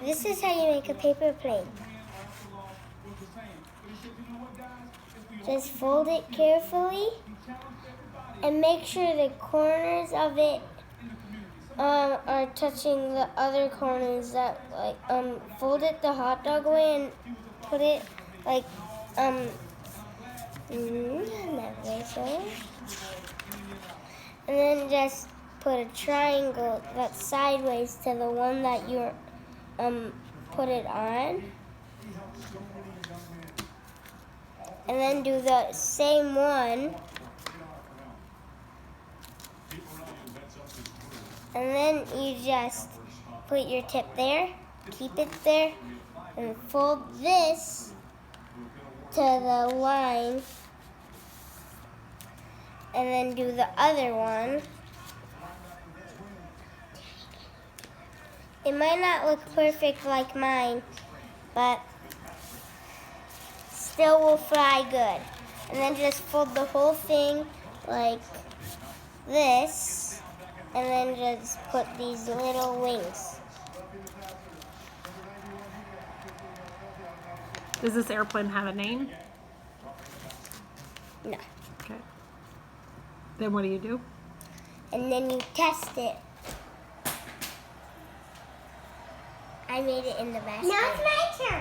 this is how you make a paper plane. Just fold it carefully and make sure the corners of it are touching the other corners. That fold it the hot dog way and put it like that way, so. And then just put a triangle that's sideways to the one that you're put it on. And then do the same one. And then you just put your tip there, keep it there, and fold this to the line. And then do the other one. It might not look perfect like mine, but still will fly good. And then just fold the whole thing like this, and then just put these little wings. Does this airplane have a name? No. Okay. Then what do? And then you test it. I made it in the basket. Now it's my turn.